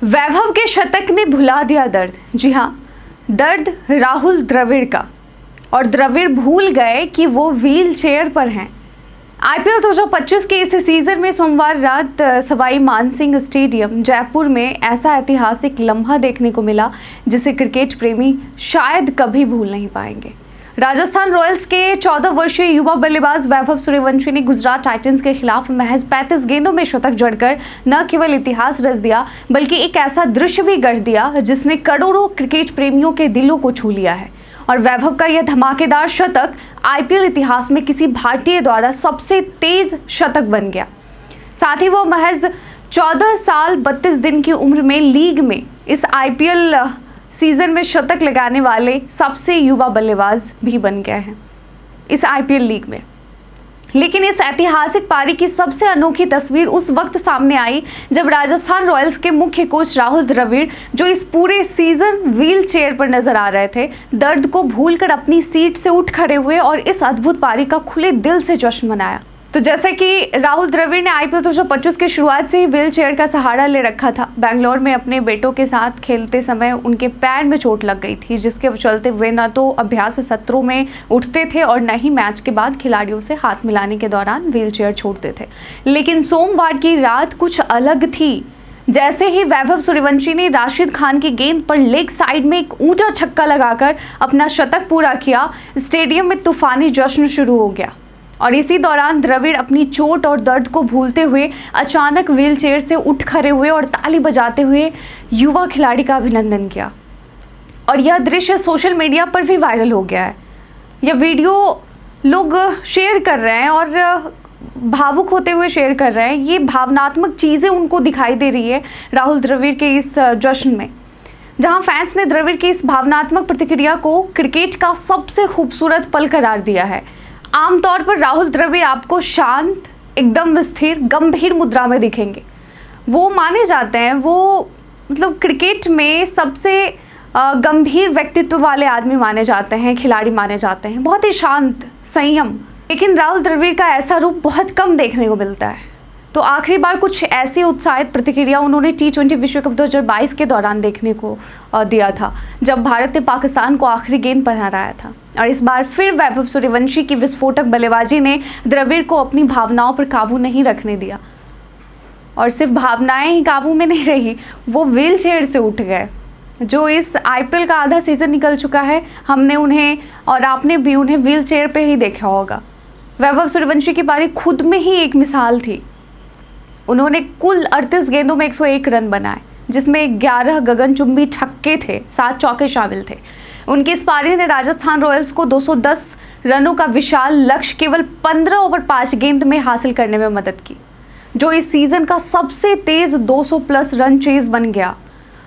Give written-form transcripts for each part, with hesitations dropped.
वैभव के शतक ने भुला दिया दर्द। जी हाँ, दर्द राहुल द्रविड़ का। और द्रविड़ भूल गए कि वो व्हील चेयर पर हैं। आईपीएल 2025 के इस सीजन में सोमवार रात सवाई मानसिंह स्टेडियम जयपुर में ऐसा ऐतिहासिक लम्हा देखने को मिला जिसे क्रिकेट प्रेमी शायद कभी भूल नहीं पाएंगे। राजस्थान रॉयल्स के 14 वर्षीय युवा बल्लेबाज वैभव सूर्यवंशी ने गुजरात टाइटंस के खिलाफ महज 35 गेंदों में शतक जड़कर न केवल इतिहास रच दिया बल्कि एक ऐसा दृश्य भी गढ़ दिया जिसने करोड़ों क्रिकेट प्रेमियों के दिलों को छू लिया है। और वैभव का यह धमाकेदार शतक आईपीएल इतिहास में किसी भारतीय द्वारा सबसे तेज शतक बन गया। साथ ही वो महज 14 साल 32 दिन की उम्र में लीग में इस आईपीएल सीजन में शतक लगाने वाले सबसे युवा बल्लेबाज भी बन गए हैं इस आईपीएल लीग में। लेकिन इस ऐतिहासिक पारी की सबसे अनोखी तस्वीर उस वक्त सामने आई जब राजस्थान रॉयल्स के मुख्य कोच राहुल द्रविड़, जो इस पूरे सीजन व्हील चेयर पर नजर आ रहे थे, दर्द को भूलकर अपनी सीट से उठ खड़े हुए और इस अद्भुत पारी का खुले दिल से जश्न मनाया। तो जैसे कि राहुल द्रविड़ ने आईपीएल 2025 की शुरुआत से ही व्हील चेयर का सहारा ले रखा था। बेंगलोर में अपने बेटों के साथ खेलते समय उनके पैर में चोट लग गई थी, जिसके चलते वे न तो अभ्यास सत्रों में उठते थे और न ही मैच के बाद खिलाड़ियों से हाथ मिलाने के दौरान व्हील चेयर छोड़ते थे। लेकिन सोमवार की रात कुछ अलग थी। जैसे ही वैभव सूर्यवंशी ने राशिद खान की गेंद पर लेग साइड में एक ऊंचा छक्का लगाकर अपना शतक पूरा किया, स्टेडियम में तूफानी जश्न शुरू हो गया। और इसी दौरान द्रविड़ अपनी चोट और दर्द को भूलते हुए अचानक व्हील चेयर से उठ खड़े हुए और ताली बजाते हुए युवा खिलाड़ी का अभिनंदन किया। और यह दृश्य सोशल मीडिया पर भी वायरल हो गया है। यह वीडियो लोग शेयर कर रहे हैं और भावुक होते हुए शेयर कर रहे हैं। ये भावनात्मक चीज़ें उनको दिखाई दे रही है राहुल द्रविड़ के इस जश्न में, जहां फैंस ने द्रविड़ की इस भावनात्मक प्रतिक्रिया को क्रिकेट का सबसे खूबसूरत पल करार दिया है। आमतौर पर राहुल द्रविड़ आपको शांत, एकदम स्थिर, गंभीर मुद्रा में दिखेंगे। वो माने जाते हैं, वो मतलब क्रिकेट में सबसे गंभीर व्यक्तित्व वाले आदमी माने जाते हैं, खिलाड़ी माने जाते हैं, बहुत ही शांत, संयम। लेकिन राहुल द्रविड़ का ऐसा रूप बहुत कम देखने को मिलता है। तो आखिरी बार कुछ ऐसी उत्साहित प्रतिक्रिया उन्होंने T20 विश्व कप 2022 के दौरान देखने को दिया था, जब भारत ने पाकिस्तान को आखिरी गेंद पर हराया था। और इस बार फिर वैभव सूर्यवंशी की विस्फोटक बल्लेबाजी ने द्रविड़ को अपनी भावनाओं पर काबू नहीं रखने दिया। और सिर्फ भावनाएं ही काबू में नहीं रही, वो व्हील चेयर से उठ गए। जो इस आईपीएल का आधा सीजन निकल चुका है, हमने उन्हें और आपने भी उन्हें व्हील चेयर पर ही देखा होगा। वैभव सूर्यवंशी की पारी खुद में ही एक मिसाल थी। उन्होंने कुल 38 गेंदों में 101 रन बनाए, जिसमें 11 गगनचुंबी छक्के थे, 7 चौके शामिल थे। उनकी इस पारी ने राजस्थान रॉयल्स को 210 रनों का विशाल लक्ष्य केवल 15 ओवर 5 गेंद में हासिल करने में मदद की, जो इस सीजन का सबसे तेज 200 प्लस रन चेज बन गया।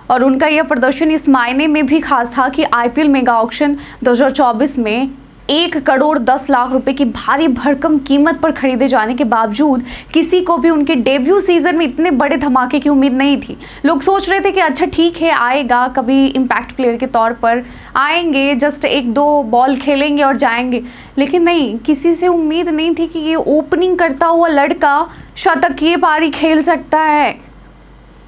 और उनका यह प्रदर्शन इस मायने में भी खास था कि आईपीएल मेगा ऑक्शन 2024 में 1 करोड़ 10 लाख रुपए की भारी भरकम कीमत पर खरीदे जाने के बावजूद किसी को भी उनके डेब्यू सीजन में इतने बड़े धमाके की उम्मीद नहीं थी। लोग सोच रहे थे कि अच्छा ठीक है, आएगा, कभी इम्पैक्ट प्लेयर के तौर पर आएंगे, जस्ट 1-2 बॉल खेलेंगे और जाएंगे। लेकिन नहीं, किसी से उम्मीद नहीं थी कि ये ओपनिंग करता हुआ लड़का शतक ये पारी खेल सकता है।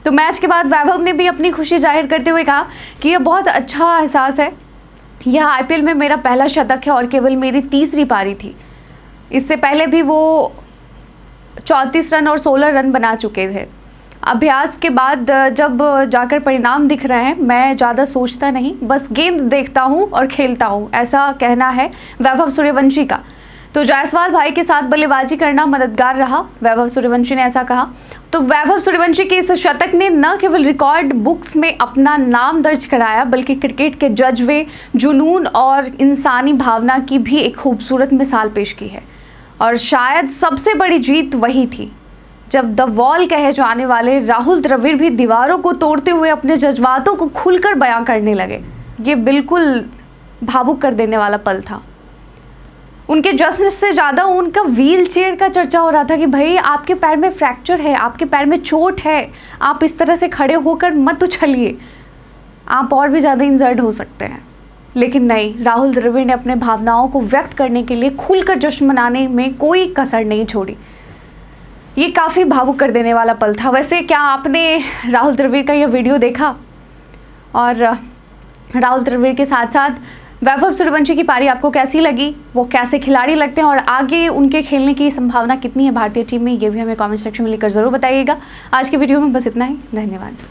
तो मैच के बाद वैभव ने भी अपनी खुशी जाहिर करते हुए कहा कि यह बहुत अच्छा एहसास है। यह आईपीएल में मेरा पहला शतक है और केवल मेरी तीसरी पारी थी। इससे पहले भी वो 34 रन और 16 रन बना चुके थे। अभ्यास के बाद जब जाकर परिणाम दिख रहे हैं, मैं ज़्यादा सोचता नहीं, बस गेंद देखता हूँ और खेलता हूँ, ऐसा कहना है वैभव सूर्यवंशी का। तो जायसवाल भाई के साथ बल्लेबाजी करना मददगार रहा, वैभव सूर्यवंशी ने ऐसा कहा। तो वैभव सूर्यवंशी के इस शतक ने न केवल रिकॉर्ड बुक्स में अपना नाम दर्ज कराया बल्कि क्रिकेट के जज्बे, जुनून और इंसानी भावना की भी एक खूबसूरत मिसाल पेश की है। और शायद सबसे बड़ी जीत वही थी जब द वॉल कहे जाने वाले राहुल द्रविड़ भी दीवारों को तोड़ते हुए अपने जज्बातों को खुलकर बयां करने लगे। ये बिल्कुल भावुक कर देने वाला पल था। उनके जश्न से ज़्यादा उनका व्हील चेयर का चर्चा हो रहा था कि भाई आपके पैर में फ्रैक्चर है, आपके पैर में चोट है, आप इस तरह से खड़े होकर मत उछलिए, आप और भी ज़्यादा इंजर्ड हो सकते हैं। लेकिन नहीं, राहुल द्रविड़ ने अपने भावनाओं को व्यक्त करने के लिए खुलकर जश्न मनाने में कोई कसर नहीं छोड़ी। ये काफ़ी भावुक कर देने वाला पल था। वैसे क्या आपने राहुल द्रविड़ का यह वीडियो देखा? और राहुल द्रविड़ के साथ साथ वैभव सूर्यवंशी की पारी आपको कैसी लगी? वो कैसे खिलाड़ी लगते हैं और आगे उनके खेलने की संभावना कितनी है भारतीय टीम में, ये भी हमें कमेंट सेक्शन में लिखकर ज़रूर बताइएगा। आज की वीडियो में बस इतना ही। धन्यवाद।